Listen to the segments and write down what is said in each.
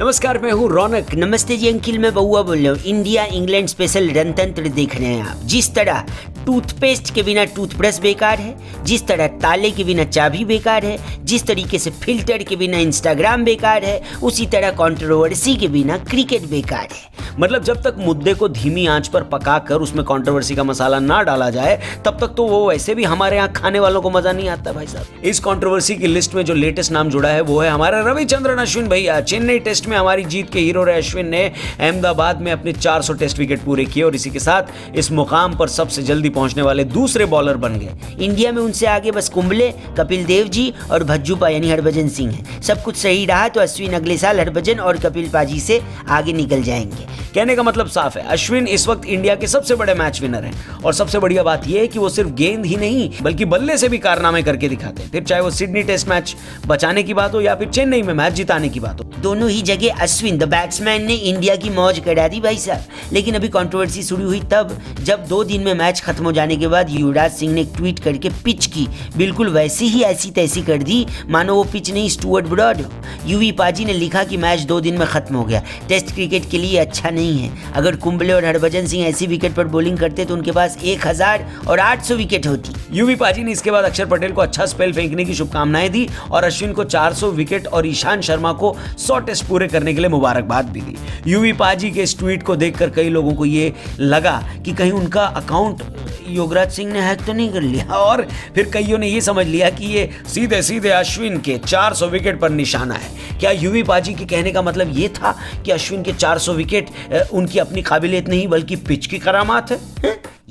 नमस्कार, मैं हूँ रौनक। नमस्ते जी अंकिल, मैं बउआ बोल रहा हूँ। इंडिया इंग्लैंड स्पेशल रणतंत्र देख रहे हैं आप। जिस तरह टूथपेस्ट के बिना टूथब्रश बेकार है, जिस तरह ताले के बिना चाबी बेकार है, जिस तरीके से फिल्टर के बिना इंस्टाग्राम बेकार है, उसी तरह कंट्रोवर्सी के बिना क्रिकेट बेकार है। मतलब जब तक मुद्दे को धीमी आंच पर पकाकर उसमें कंट्रोवर्सी का मसाला ना डाला जाए, तब तक तो वो वैसे भी हमारे यहाँ खाने वालों को मजा नहीं आता भाई साहब। इस कंट्रोवर्सी की लिस्ट में जो लेटेस्ट नाम जुड़ा है वो है हमारा रविचंद्रन अश्विन भैया। चेन्नई टेस्ट में हमारी जीत के हीरो रहे अश्विन ने अहमदाबाद में अपने 400 टेस्ट विकेट पूरे किए और इसी के साथ इस मुकाम पर सबसे जल्दी पहुंचने वाले दूसरे बॉलर बन गए। इंडिया में उनसे आगे बस कुंबले, कपिल देव जी और भज्जूपा यानी हरभजन सिंह हैं। सब कुछ सही रहा तो अश्विन अगले साल हरभजन और कपिल पाजी से आगे निकल जाएंगे। कहने का मतलब साफ है, अश्विन इस वक्त इंडिया के सबसे बड़े मैच विनर हैं। और सबसे बढ़िया बात यह है कि वो सिर्फ गेंद ही नहीं बल्कि बल्ले से भी कारनामे करके दिखाते हैं। फिर चाहे वो सिडनी टेस्ट मैच बचाने की बात हो या फिर चेन्नई में मैच जिताने की बात हो, दोनों ही जगह अश्विन द बैट्समैन ने इंडिया की मौज करा दी भाई साहब। लेकिन अभी कंट्रोवर्सी शुरू हुई तब जब 2 दिन में मैच खत्म हो जाने के बाद युवराज सिंह ने एक ट्वीट करके पिच की बिल्कुल वैसी ही ऐसी तैसी कर दी मानो वो पिच नहीं स्टुअर्ट ब्रॉड हो। यूवी पाजी ने लिखा कि मैच 2 दिन में खत्म हो गया, टेस्ट क्रिकेट के लिए अच्छा नहीं है। अगर कुंबले और हरभजन सिंह ऐसी विकेट पर बॉलिंग करते तो उनके पास 1800 विकेट होती। यूवी पाजी ने इसके बाद अक्षर पटेल को अच्छा स्पेल फेंकने की शुभकामनाएं दी और अश्विन को 400 विकेट और ईशांत शर्मा को 100 टेस्ट पूरे करने के लिए मुबारकबाद भी दी। यूवी पाजी के इस ट्वीट को देखकर कई लोगों को ये लगा कि कहीं उनका अकाउंट युवराज सिंह ने हैक तो नहीं कर लिया, और फिर कईयों ने ये समझ लिया कि ये सीधे सीधे अश्विन के 400 विकेट पर निशाना है। क्या यूवी पाजी के कहने का मतलब ये था कि अश्विन के 400 विकेट उनकी अपनी काबिलियत नहीं बल्कि पिच की करामात है?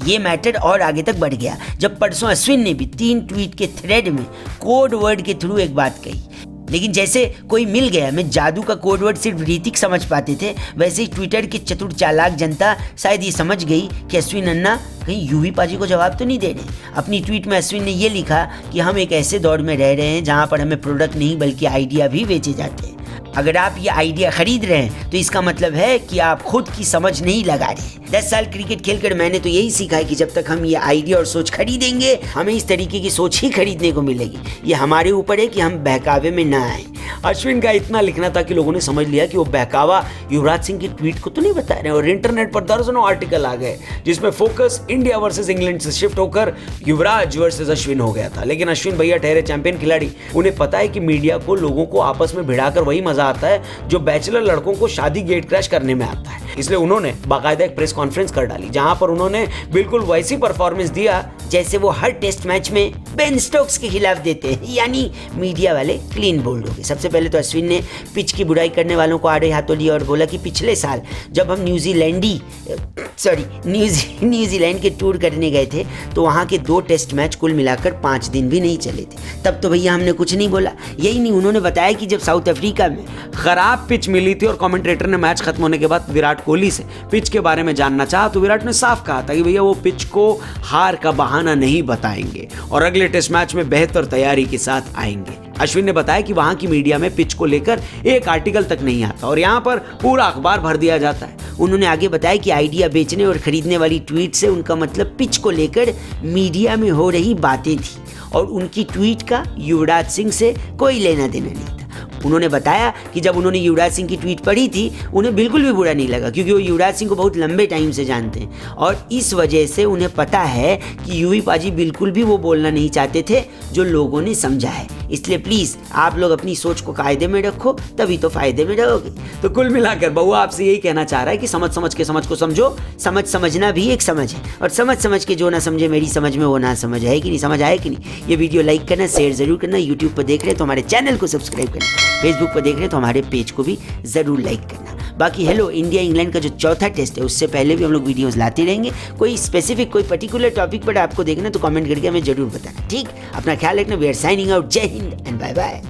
ये मैटर और आगे तक बढ़ गया जब परसों अश्विन ने भी 3 ट्वीट के थ्रेड में कोड वर्ड के थ्रू एक बात कही। लेकिन जैसे कोई मिल गया में जादू का कोड वर्ड सिर्फ ऋतिक समझ पाते थे, वैसे ही ट्विटर की चतुर चालाक जनता शायद ये समझ गई कि अश्विन अन्ना कहीं यूवी पाजी को जवाब तो नहीं दे रहे। अपनी ट्वीट में अश्विन ने ये लिखा कि हम एक ऐसे दौर में रह रहे हैं जहाँ पर हमें प्रोडक्ट नहीं बल्कि आइडिया भी बेचे जाते हैं। अगर आप ये आइडिया खरीद रहे हैं तो इसका मतलब है कि आप खुद की समझ नहीं लगा रहे। 10 साल क्रिकेट खेलकर मैंने तो यही सीखा है कि जब तक हम ये आइडिया और सोच खरीदेंगे हमें इस तरीके की सोच ही खरीदने को मिलेगी। ये हमारे ऊपर है कि हम बहकावे में ना आए। अश्विन का इतना लिखना था कि लोगों ने समझ लिया कि वो बहकावा युवराज सिंह की ट्वीट को तो नहीं बता रहे, और इंटरनेट पर दर्जनों आर्टिकल आ गए जिसमें फोकस इंडिया वर्सेस इंग्लैंड से शिफ्ट होकर युवराज वर्सेस अश्विन हो गया था। लेकिन अश्विन भैया ठहरे चैंपियन खिलाड़ी, उन्हें पता है कि मीडिया को लोगों को आपस में भिड़ाकर वही मजा आता है जो बैचलर लड़कों को शादी गेट क्रैश करने में आता है। इसलिए उन्होंने बाकायदा एक प्रेस कॉन्फ्रेंस कर डाली जहां पर उन्होंने बिल्कुल वैसी परफॉर्मेंस दिया जैसे वो हर टेस्ट मैच में बेन स्टोक्स के खिलाफ देते हैं, यानी मीडिया वाले क्लीन बोल्ड हो गए। सबसे पहले तो अश्विन ने पिच की बुराई करने वालों को आड़े हाथों लिया और बोला कि पिछले साल जब हम न्यूजीलैंड के टूर करने गए थे तो वहाँ के 2 टेस्ट मैच कुल मिलाकर 5 दिन भी नहीं चले थे। तब तो भैया हमने कुछ नहीं बोला। यही नहीं, उन्होंने बताया कि जब साउथ अफ्रीका में खराब पिच मिली थी और कमेंटेटर ने मैच खत्म होने के बाद विराट कोहली से पिच के बारे में जानना चाहा तो विराट ने साफ कहा था कि भैया वो पिच को हार का बहाना नहीं बताएंगे और अगले टेस्ट मैच में बेहतर तैयारी के साथ आएंगे। अश्विन ने बताया कि वहां की मीडिया में पिच को लेकर एक आर्टिकल तक नहीं आता और यहां पर पूरा अखबार भर दिया जाता है। उन्होंने आगे बताया कि आइडिया बेचने और खरीदने वाली ट्वीट से उनका मतलब पिच को लेकर मीडिया में हो रही बातें थी और उनकी ट्वीट का युवराज सिंह से कोई लेना देना नहीं था। उन्होंने बताया कि जब उन्होंने युवराज सिंह की ट्वीट पढ़ी थी उन्हें बिल्कुल भी बुरा नहीं लगा, क्योंकि वो युवराज सिंह को बहुत लंबे टाइम से जानते हैं और इस वजह से उन्हें पता है कि यूवी पाजी बिल्कुल भी वो बोलना नहीं चाहते थे जो लोगों ने समझा है। इसलिए प्लीज आप लोग अपनी सोच को कायदे में रखो, तभी तो फायदे में रहोगे। तो कुल मिलाकर बउआ आपसे यही कहना चाह रहा है कि समझ समझ के समझ को समझो। समझना भी एक समझ है और समझ के जो ना समझे मेरी समझ में वो ना समझ है कि नहीं, समझ आए कि नहीं। ये वीडियो लाइक करना, शेयर जरूर करना। यूट्यूब पर देख रहे तो हमारे चैनल को सब्सक्राइब करना, फेसबुक पर देख रहे तो हमारे पेज को भी जरूर लाइक करना। बाकी हेलो इंडिया इंग्लैंड का जो चौथा टेस्ट है उससे पहले भी हम लोग वीडियोस लाते रहेंगे। कोई स्पेसिफिक कोई पर्टिकुलर टॉपिक पर आपको देखना तो कमेंट करके हमें जरूर बताना, ठीक। अपना ख्याल रखना। We are signing out. जय हिंद एंड बाय बाय।